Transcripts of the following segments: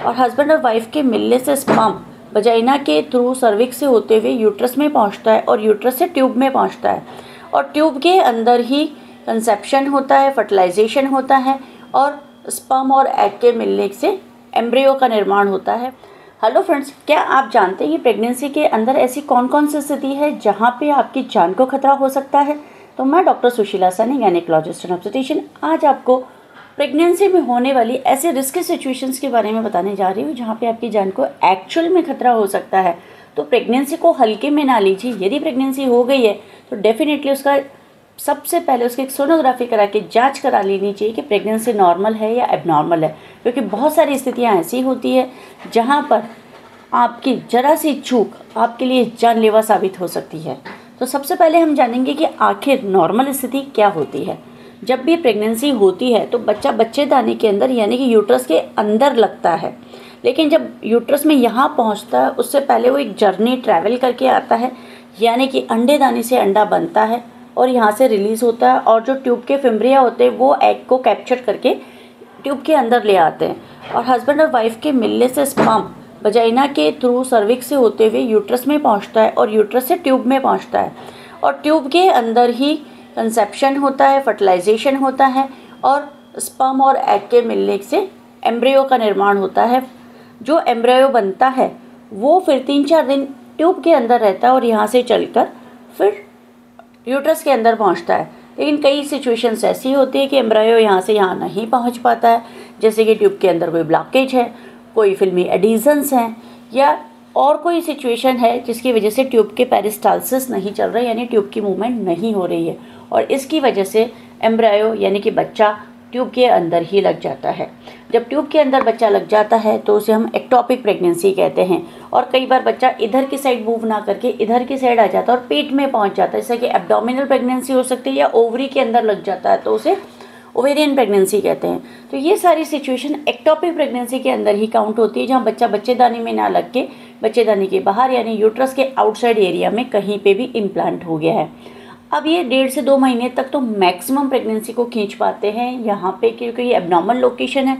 और हस्बैंड और वाइफ के मिलने से स्पर्म वजाइना के थ्रू सर्विक्स से होते हुए यूट्रस में पहुंचता है और यूट्रस से ट्यूब में पहुंचता है और ट्यूब के अंदर ही कंसेप्शन होता है, फर्टिलाइजेशन होता है और स्पर्म और एग के मिलने से एम्ब्रियो का निर्माण होता है। हेलो फ्रेंड्स, क्या आप जानते हैं कि प्रेगनेंसी के अंदर ऐसी कौन कौन सी स्थिति है जहां पे आपकी जान को खतरा हो सकता है? तो मैं doctor Sushila Saini, gynaecologist and obstetrician, आज आपको प्रेगनेंसी में होने वाली ऐसे रिस्की सिचुएशंस के बारे में बताने जा रही हूँ जहाँ पे आपकी जान को एक्चुअल में खतरा हो सकता है। तो प्रेगनेंसी को हल्के में ना लीजिए। यदि प्रेगनेंसी हो गई है तो डेफिनेटली उसका सबसे पहले उसकी एक सोनोग्राफी करा के जांच करा लेनी चाहिए कि प्रेगनेंसी नॉर्मल है या एबनॉर्मल है, क्योंकि बहुत सारी स्थितियां ऐसी होती है जहां पर आपकी जरा सी चूक आपके लिए जानलेवा साबित हो सकती है। तो सबसे पहले हम जानेंगे कि आखिर नॉर्मल स्थिति क्या होती है। जब भी प्रेगनेंसी होती है तो बच्चा बच्चेदानी के अंदर यानी कि यूट्रस के अंदर लगता है, लेकिन जब यूट्रस में यहाँ पहुँचता है उससे पहले वो एक जर्नी ट्रैवल करके आता है, यानी कि अंडेदानी से अंडा बनता है और यहाँ से रिलीज़ होता है और जो ट्यूब के फिम्ब्रिया होते हैं वो एग को कैप्चर करके ट्यूब के अंदर ले आते हैं और हस्बैंड और वाइफ के मिलने से स्पर्म वजाइना के थ्रू सर्विक्स से होते हुए यूट्रस में पहुँचता है और यूट्रस से ट्यूब में पहुँचता है और ट्यूब के अंदर ही कंसेप्शन होता है, फर्टिलाइजेशन होता है और स्पर्म और एग के मिलने से एम्ब्रियो का निर्माण होता है। जो एम्ब्रियो बनता है वो फिर 3-4 दिन ट्यूब के अंदर रहता है और यहाँ से चलकर फिर यूट्रस के अंदर पहुँचता है। लेकिन कई सिचुएशंस ऐसी होती है कि एम्ब्रियो यहाँ से यहाँ नहीं पहुँच पाता है, जैसे कि ट्यूब के अंदर कोई ब्लॉकेज है, कोई फिल्मी एडिशंस हैं या और कोई सिचुएशन है जिसकी वजह से ट्यूब के पेरिस्टालसिस नहीं चल रहा है, यानी ट्यूब की मूवमेंट नहीं हो रही है और इसकी वजह से एम्ब्रियो यानी कि बच्चा ट्यूब के अंदर ही लग जाता है। जब ट्यूब के अंदर बच्चा लग जाता है तो उसे हम एक्टोपिक प्रेगनेंसी कहते हैं और कई बार बच्चा इधर की साइड मूव ना करके इधर की साइड आ जाता है और पेट में पहुंच जाता है, जैसे कि एब्डोमिनल प्रेगनेंसी हो सकती है या ओवरी के अंदर लग जाता है तो उसे ओवेरियन प्रेगनेंसी कहते हैं। तो ये सारी सिचुएशन एक्टोपिक प्रेगनेंसी के अंदर ही काउंट होती है, जहाँ बच्चा बच्चेदानी में ना लग के बच्चेदानी के बाहर यानी यूट्रस के आउटसाइड एरिया में कहीं पे भी इम्प्लांट हो गया है। अब ये 1.5 से 2 महीने तक तो मैक्सिमम प्रेगनेंसी को खींच पाते हैं यहाँ पे, क्योंकि ये एबनॉर्मल लोकेशन है।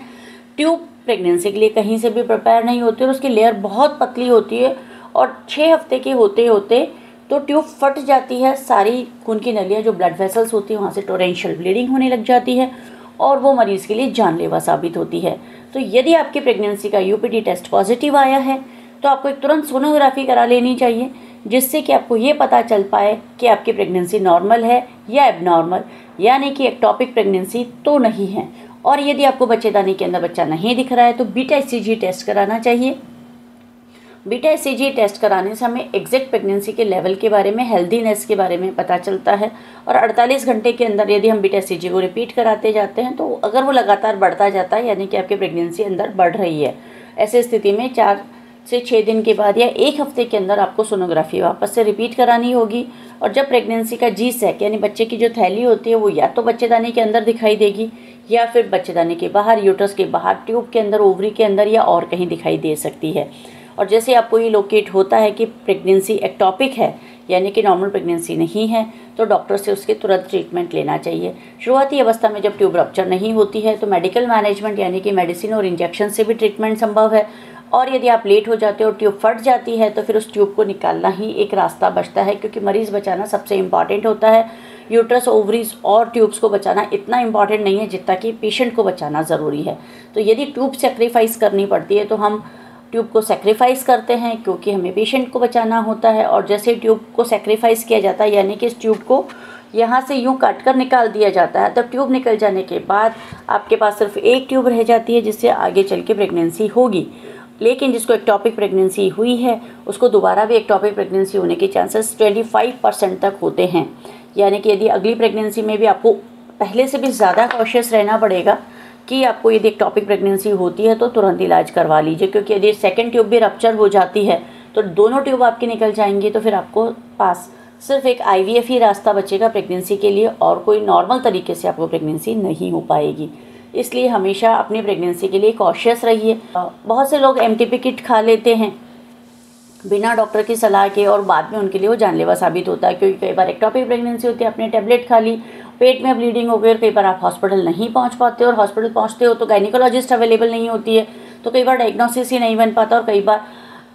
ट्यूब प्रेगनेंसी के लिए कहीं से भी प्रिपेयर नहीं होती और उसकी लेयर बहुत पतली होती है और 6 हफ्ते के होते होते तो ट्यूब फट जाती है, सारी खून की नलियाँ जो ब्लड वेसल्स होती है वहाँ से टोरेंशियल ब्लीडिंग होने लग जाती है और वो मरीज़ के लिए जानलेवा साबित होती है। तो यदि आपकी प्रेगनेंसी का यूपीटी टेस्ट पॉजिटिव आया है तो आपको एक तुरंत सोनोग्राफी करा लेनी चाहिए, जिससे कि आपको ये पता चल पाए कि आपकी प्रेगनेंसी नॉर्मल है या एबनॉर्मल, यानी कि एक्टोपिक प्रेगनेंसी तो नहीं है। और यदि आपको बच्चेदानी के अंदर बच्चा नहीं दिख रहा है तो बीटा एचसीजी टेस्ट कराना चाहिए। बीटा एचसीजी टेस्ट कराने से हमें एग्जैक्ट प्रेगनेंसी के लेवल के बारे में, हेल्दीनेस के बारे में पता चलता है और 48 घंटे के अंदर यदि हम बीटा एचसीजी को रिपीट कराते जाते हैं तो अगर वो लगातार बढ़ता जाता है यानी कि आपकी प्रेगनेंसी अंदर बढ़ रही है। ऐसी स्थिति में 4 से 6 दिन के बाद या 1 हफ्ते के अंदर आपको सोनोग्राफी वापस से रिपीट करानी होगी और जब प्रेगनेंसी का जी सैक यानी बच्चे की जो थैली होती है वो या तो बच्चेदानी के अंदर दिखाई देगी या फिर बच्चेदानी के बाहर, यूट्रस के बाहर, ट्यूब के अंदर, ओवरी के अंदर या और कहीं दिखाई दे सकती है। और जैसे आपको ये लोकेट होता है कि प्रेगनेंसी एक्टोपिक है यानी कि नॉर्मल प्रेगनेंसी नहीं है तो डॉक्टर से उसके तुरंत ट्रीटमेंट लेना चाहिए। शुरुआती अवस्था में जब ट्यूब रप्चर नहीं होती है तो मेडिकल मैनेजमेंट यानी कि मेडिसिन और इंजेक्शन से भी ट्रीटमेंट संभव है और यदि आप लेट हो जाते हो और ट्यूब फट जाती है तो फिर उस ट्यूब को निकालना ही एक रास्ता बचता है, क्योंकि मरीज़ बचाना सबसे इम्पॉर्टेंट होता है। यूट्रस, ओवरीज और ट्यूब्स को बचाना इतना इम्पॉर्टेंट नहीं है जितना कि पेशेंट को बचाना ज़रूरी है। तो यदि ट्यूब सेक्रीफाइस करनी पड़ती है तो हम ट्यूब को सेक्रीफाइस करते हैं, क्योंकि हमें पेशेंट को बचाना होता है। और जैसे ट्यूब को सेक्रीफाइस किया जाता है यानी कि इस ट्यूब को यहाँ से यूँ काट कर निकाल दिया जाता है, तब ट्यूब निकल जाने के बाद आपके पास सिर्फ एक ट्यूब रह जाती है जिससे आगे चल के प्रेगनेंसी होगी। लेकिन जिसको एक्टोपिक प्रेगनेंसी हुई है उसको दोबारा भी एक्टोपिक प्रेगनेंसी होने के चांसेस 25% तक होते हैं, यानी कि यदि अगली प्रेगनेंसी में भी आपको पहले से भी ज़्यादा कॉशियस रहना पड़ेगा कि आपको यदि एक्टोपिक प्रेगनेंसी होती है तो तुरंत इलाज करवा लीजिए, क्योंकि यदि सेकंड ट्यूब भी रप्चर हो जाती है तो दोनों ट्यूब आपकी निकल जाएंगी तो फिर आपको पास सिर्फ एक IVF ही रास्ता बचेगा प्रेगनेंसी के लिए और कोई नॉर्मल तरीके से आपको प्रेगनेंसी नहीं हो पाएगी। इसलिए हमेशा अपनी प्रेगनेंसी के लिए कॉशियस रहिए। बहुत से लोग MTP किट खा लेते हैं बिना डॉक्टर की सलाह के और बाद में उनके लिए वो जानलेवा साबित होता है, क्योंकि कई बार एक्टोपिक प्रेगनेंसी होती है, आपने टैबलेट खा ली, पेट में ब्लीडिंग हो गई और कई बार आप हॉस्पिटल नहीं पहुंच पाते और हॉस्पिटल पहुंचते हो तो गायनिकोलॉजिस्ट अवेलेबल नहीं होती है, तो कई बार डायग्नोसिस ही नहीं बन पाता और कई बार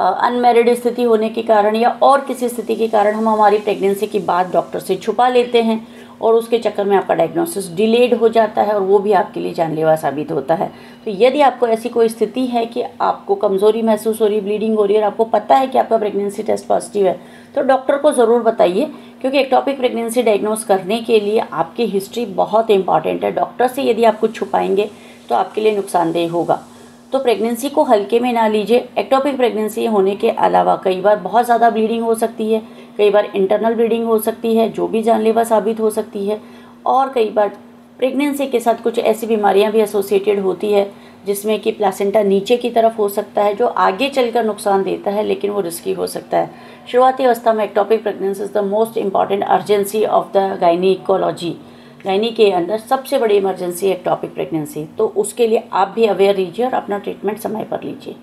अनमैरिड स्थिति होने के कारण या और किसी स्थिति के कारण हम हमारी प्रेगनेंसी की बात डॉक्टर से छुपा लेते हैं और उसके चक्कर में आपका डायग्नोसिस डिलेड हो जाता है और वो भी आपके लिए जानलेवा साबित होता है। तो यदि आपको ऐसी कोई स्थिति है कि आपको कमज़ोरी महसूस हो रही है, ब्लीडिंग हो रही है और आपको पता है कि आपका प्रेगनेंसी टेस्ट पॉजिटिव है, तो डॉक्टर को ज़रूर बताइए, क्योंकि एक्टोपिक प्रेगनेंसी डायग्नोस करने के लिए आपकी हिस्ट्री बहुत इंपॉर्टेंट है। डॉक्टर से यदि आप कुछ छुपाएंगे तो आपके लिए नुकसानदेह होगा। तो प्रेगनेंसी को हल्के में ना लीजिए। एक्टोपिक प्रेगनेंसी होने के अलावा कई बार बहुत ज़्यादा ब्लीडिंग हो सकती है, कई बार इंटरनल ब्लीडिंग हो सकती है जो भी जानलेवा साबित हो सकती है, और कई बार प्रेगनेंसी के साथ कुछ ऐसी बीमारियां भी एसोसिएटेड होती है जिसमें कि प्लासेंटा नीचे की तरफ हो सकता है, जो आगे चलकर नुकसान देता है, लेकिन वो रिस्की हो सकता है। शुरुआती अवस्था में ectopic pregnancy is the most important urgency of the gynaecology. Gynae के अंदर सबसे बड़ी इमरजेंसी है एक्टोपिक प्रेगनेंसी। तो उसके लिए आप भी अवेयर रहिए और अपना ट्रीटमेंट समय पर लीजिए।